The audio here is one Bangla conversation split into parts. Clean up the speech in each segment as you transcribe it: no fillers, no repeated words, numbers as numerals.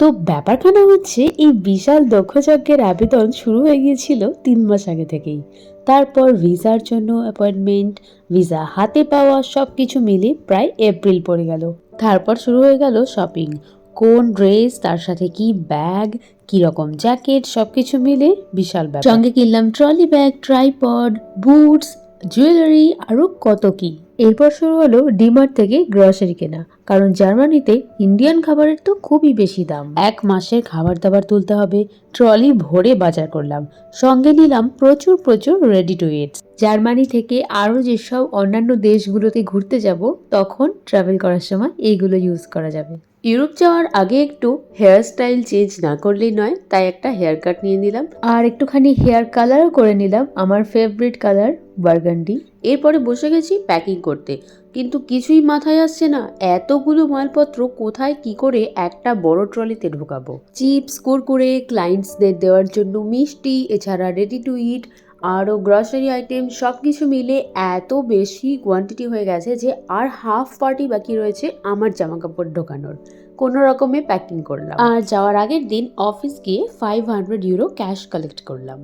তো ব্যাপারখানা হচ্ছে এই বিশাল দক্ষযজ্ঞের আবেদন শুরু হয়ে গিয়েছিল 3 মাস আগে থেকেই। তারপর ভিসার জন্য অ্যাপয়েন্টমেন্ট, ভিসা হাতে পাওয়া, সবকিছু মিলে প্রায় এপ্রিল পড়ে গেল। তারপর শুরু হয়ে গেল শপিং। কোন ড্রেস, তার সাথে কি ব্যাগ, কি রকম জ্যাকেট, সবকিছু মিলে বিশাল ব্যাপার। সঙ্গে কিনলাম trolley bag, tripod, boots, jewellery, আরো কত কি। এরপর শুরু হলো ডিমার্ট থেকে গ্রসারি কেনা, কারণ জার্মানিতে ইন্ডিয়ান খাবারের তো খুবই বেশি দাম। 1 মাসের খাবার দাবার তুলতে হবে। ট্রলি ভরে বাজার করলাম। সঙ্গে নিলাম প্রচুর প্রচুর রেডি টু ইট। জার্মানি থেকে আরো যেসব অন্যান্য দেশগুলোতে ঘুরতে যাব, তখন ট্রাভেল করার সময় এইগুলো ইউজ করা যাবে। ইউরোপ যাওয়ার আগে একটু হেয়ার স্টাইল চেঞ্জ না করলেই নয়, তাই একটা হেয়ার কাট নিয়ে নিলাম আর একটুখানি হেয়ার কালারও করে নিলাম, আমার ফেভারিট কালার বার্গান্ডি। এরপরে বসে গেছি প্যাকিং করতে, কিন্তু কিছুই মাথায় আসছে না এতগুলো মালপত্র কোথায় কি করে একটা বড় ট্রলিতে ঢোকাবো। চিপস, কুরকুরে, ক্লায়েন্টসদের দেওয়ার জন্য মিষ্টি, এছাড়া রেডি টু ইট, আরও গ্রসারি আইটেম, সব কিছু মিলে এত বেশি কোয়ান্টিটি হয়ে গেছে যে আর হাফ পার্টি বাকি রয়েছে আমার জামা কাপড় ঢোকানোর। কোনো রকমে প্যাকিং করলাম আর যাওয়ার আগের দিন অফিস গিয়ে 500 ইউরো ক্যাশ কালেক্ট করলাম।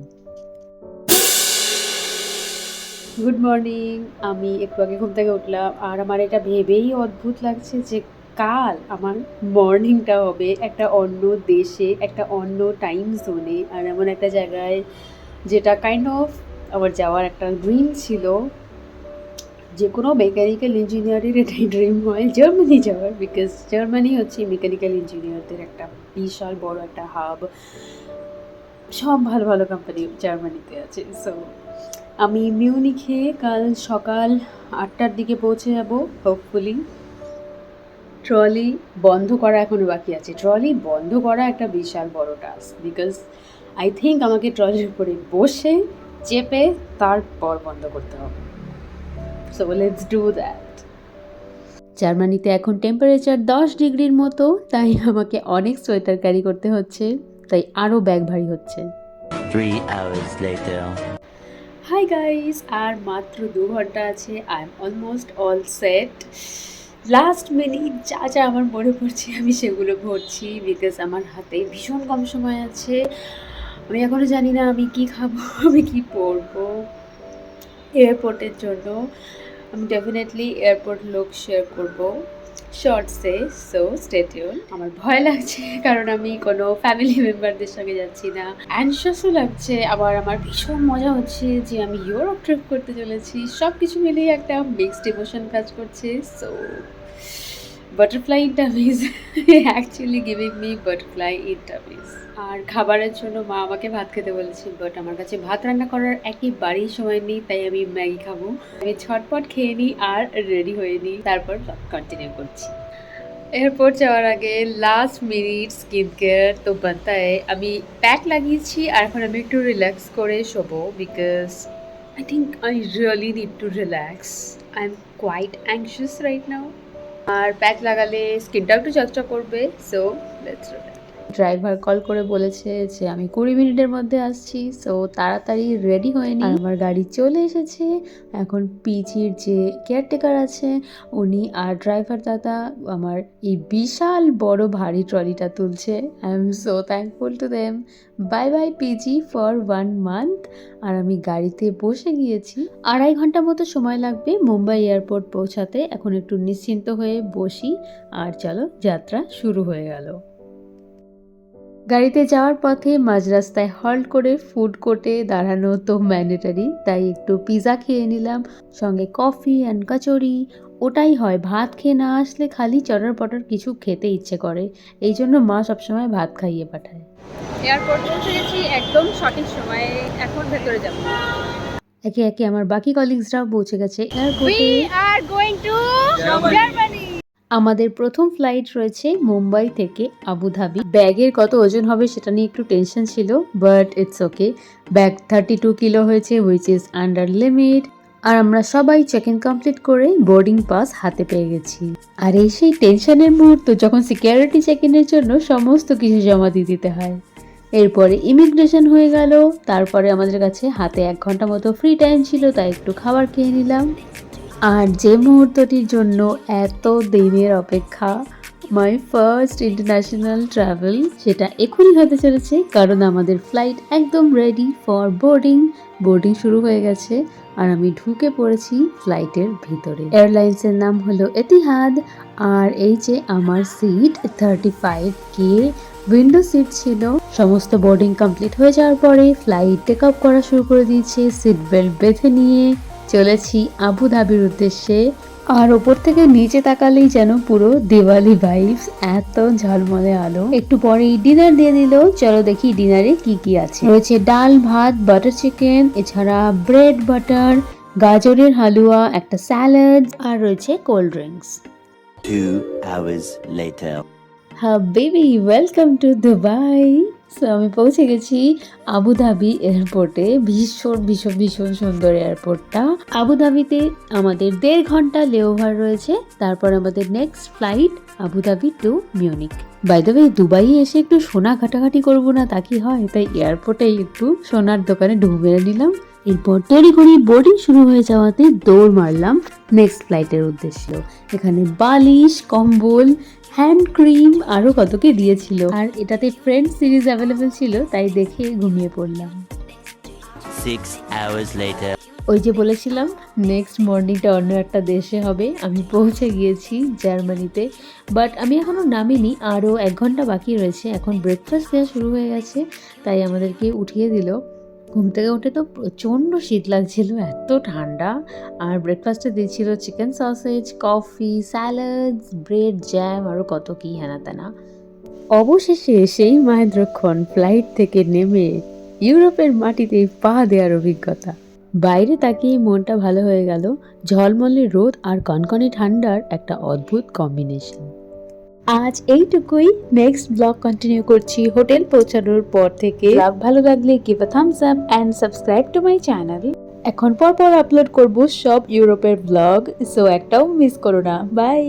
Good morning. আমি একটু আগে ঘুম থেকে উঠলাম আর আমার এটা ভেবেই অদ্ভুত লাগছে যে কাল আমার মর্নিংটা হবে একটা অন্য দেশে, একটা অন্য টাইম জোনে, আর এমন একটা জায়গায় যেটা কাইন্ড অফ আমার যাওয়ার একটা ড্রিম ছিল। যে কোনো মেকানিক্যাল ইঞ্জিনিয়ারের এটাই ড্রিম হয় জার্মানি যাওয়ার, বিকজ জার্মানি হচ্ছে মেকানিক্যাল ইঞ্জিনিয়ারদের একটা বিশাল বড় একটা হাব। সব ভালো ভালো কোম্পানি জার্মানিতে আছে। সো আমি মিউনিখে কাল সকাল 8টার দিকে পৌঁছে যাব হোপফুলি। ট্রলি বন্ধ করা এখনও বাকি আছে। ট্রলি বন্ধ করা একটা বিশাল বড় টাস্ক, বিকজ আই থিঙ্ক আমাকে ট্রলির উপরে বসে চেপে তারপর বন্ধ করতে হবে। So let's do that. জার্মানিতে এখন টেম্পারেচার 10 ডিগ্রির মতো, তাই আমাকে অনেক সোয়েটার ক্যারি করতে হচ্ছে, তাই আরও ব্যাগ ভারী হচ্ছে। 3 hours later. হাই গাইস, আর মাত্র 2 ঘন্টা আছে। I am almost all set. Last minute যা যা আমার মনে পড়ছে আমি সেগুলো ভরছি, বিকজ আমার হাতে ভীষণ কম সময় আছে। আমি এখনও জানি না আমি কি খাবো, আমি কি পরবো এয়ারপোর্টের জন্য। আমি ডেফিনেটলি এয়ারপোর্ট লোক শেয়ার করবো শর্টসে, সো স্টে টিউন। আমার ভয় লাগছে কারণ আমি কোনো ফ্যামিলি মেম্বারদের সঙ্গে যাচ্ছি না। অ্যানশিয়াসও লাগছে, আবার আমার ভীষণ মজা হচ্ছে যে আমি ইউরোপ ট্রিপ করতে চলেছি। সব কিছু মিলিয়ে একটা মিক্সড ইমোশন কাজ করছে। So butterfly in tummies, actually giving me butterfly in tummies. আর খাবারের জন্য মা আমাকে ভাত খেতে বলেছে, বাট আমার কাছে ভাত রান্না করার একেবারেই সময় নেই, তাই আমি ম্যাগি খাবো। আমি ঝটপট খেয়ে নিই আর রেডি হয়ে নিই, তারপর কন্টিনিউ করছি। এয়ারপোর্ট যাওয়ার আগে লাস্ট মিনিট স্কিন কেয়ার তো বানতায়। আমি প্যাক লাগিয়েছি আর এখন আমি একটু রিল্যাক্স করে শোবো, because I think I really need to relax. I am quite anxious right now. আর প্যাক লাগালে স্কিনটা একটু চকচক করবে। So let's do that. Driver call করে বলেছে যে আমি 20 মিনিটের মধ্যে আসছি, সো তাড়াতাড়ি রেডি হয়ে নি। আমার গাড়ি চলে এসেছে। এখন পিজির যে কেয়ারটেকার আছে উনি আর ড্রাইভার দাদা আমার এই বিশাল বড় ভারী ট্রলিটা তুলছে। I am so thankful to them. Bye bye PG for 1 month. আর আমি গাড়িতে বসে গিয়েছি। 2.5 ঘন্টা মতো সময় লাগবে মুম্বাই এয়ারপোর্ট পৌঁছাতে। এখন একটু নিশ্চিন্ত হয়ে বসি আর চলো যাত্রা শুরু হয়ে গেল। গাড়িতে যাওয়ার পথে মাঝ রাস্তায় হল্ট করে ফুড কোর্টে দাঁড়ানো তো ম্যান্ডেটারি, তাই একটু পিৎজা খেয়ে নিলাম, সঙ্গে কফি অ্যান্ড কচুরি। ওটাই হয়, ভাত খেয়ে না আসলে খালি চটর পটর কিছু খেতে ইচ্ছে করে, এই জন্য মা সবসময় ভাত খাইয়ে পাঠায়। এয়ারপোর্ট পৌঁছে গেছি একদম সঠিক সময়ে, এখন ভেতরে যাব। একে একে আমার বাকি কলিগসরাও পৌঁছে গেছে এয়ারপোর্টে। We are going to Germany. আমাদের প্রথম ফ্লাইট রয়েছে মুম্বাই থেকে আবুধাবি। ব্যাগের কত ওজন হবে সেটা নিয়ে একটু টেনশন ছিল, but it's okay. Bag 32 kilo হয়েছে, হুইচ ইজ আন্ডার লিমিট। আর আমরা সবাই চেক ইন কমপ্লিট করে বোর্ডিং পাস হাতে পেয়ে গেছি। আর এই সেই টেনশনের মুহূর্ত যখন সিকিউরিটি চেক ইনের জন্য সমস্ত কিছু জমা দিয়ে দিতে হয়। এরপরে ইমিগ্রেশন হয়ে গেল। তারপরে আমাদের কাছে হাতে 1 ঘন্টা মতো ফ্রি টাইম ছিল, তাই একটু খাবার খেয়ে নিলাম। আর যে মুহূর্তটির জন্য এত দিনের অপেক্ষা, মাই ফার্স্ট ইন্টারন্যাশনাল ট্রাভেল, সেটা এখনই হতে চলেছে কারণ আমাদের ফ্লাইট একদম রেডি ফর বোর্ডিং। বোর্ডিং শুরু হয়ে গেছে আর আমি ঢুকে পড়েছি ফ্লাইটের ভিতরে। এয়ারলাইন্সের নাম হলো এতিহাদ আর এই যে আমার সিট 35K উইন্ডো সিট ছিল। সমস্ত বোর্ডিং কমপ্লিট হয়ে যাওয়ার পরে ফ্লাইট টেক আপ করা শুরু করে দিয়েছে। সিট বেল্ট বেঁধে নিয়ে চলেছি আবুধাবির উদ্দেশ্যে। আর ওপর থেকে নিচে তাকালেই যেন পুরো দিওয়ালি ভাইবস, এত ঝলমলে আলো। একটু পরেই ডিনার দিয়ে দিল। চলো দেখি ডিনারে কি কি আছে। রয়েছে ডাল ভাত, বাটার চিকেন, এছাড়া ব্রেড বাটার, গাজরের হালুয়া, একটা স্যালাড আর রয়েছে কোল্ড ড্রিঙ্কস। 2 hours later. হ্যাঁ baby, welcome to Dubai. So আমি পৌঁছে গেছি আবুধাবি এয়ারপোর্টে। ভীষণ ভীষণ ভীষণ সুন্দর এয়ারপোর্টটা। আবুধাবিতে আমাদের 1.5 ঘন্টা লেওভার রয়েছে, তারপর আমাদের next flight Abu Dhabi to Munich. By the way, Dubai এসে একটু সোনা ঘাটাঘাটি করবো না তা কি হয়, তাই এয়ারপোর্টে একটু সোনার দোকানে ঢুক মেরে নিলাম। এরপর তড়িঘড়ি বোর্ডিং শুরু হয়ে যাওয়াতে দৌড় মারলাম নেক্সট ফ্লাইটের উদ্দেশ্য। এখানে বালিশ, কম্বল, হ্যান্ড ক্রিম আরো কত কি দিয়েছিল। আর এটাতে ফ্রেন্ড সিরিজ অ্যাভেলেবেল ছিল, তাই দেখে ঘুমিয়ে পড়লাম। 6 hours later. ওই যে বলেছিলাম নেক্সট মর্নিংটা অন্য একটা দেশে হবে। আমি পৌঁছে গিয়েছি জার্মানিতে, বাট আমি এখনও নামিনি, আরও 1 ঘন্টা বাকি রয়েছে। এখন ব্রেকফাস্ট দেওয়া শুরু হয়ে গেছে, তাই আমাদেরকে উঠিয়ে দিল। ঘুম থেকে উঠে তো প্রচণ্ড শীত লাগছিল, এত ঠান্ডা। আর ব্রেকফাস্টে দিয়েছিল chicken sausage, coffee, salads, bread, jam আরও কত কি হেনা তেনা। অবশেষে সেই মাহেন্দ্রক্ষণ ফ্লাইট থেকে নেমে ইউরোপের মাটিতে পা দেওয়ার অভিজ্ঞতা। বাইরে তাকিয়ে মনটা ভালো হয়ে গেল। ঝলমলে রোদ আর কনকনে ঠান্ডার একটা অদ্ভুত কম্বিনেশন। আজ এইটুকুই। নেক্সট ব্লগ কন্টিনিউ করছি হোটেল পৌঁছানোর পর থেকে। ব্লগ ভালো লাগলে give a Thums up and subscribe to my channel. এখন পর আপলোড করব সব ইউরোপের ব্লগ, সো একটাও মিস করো না। বাই।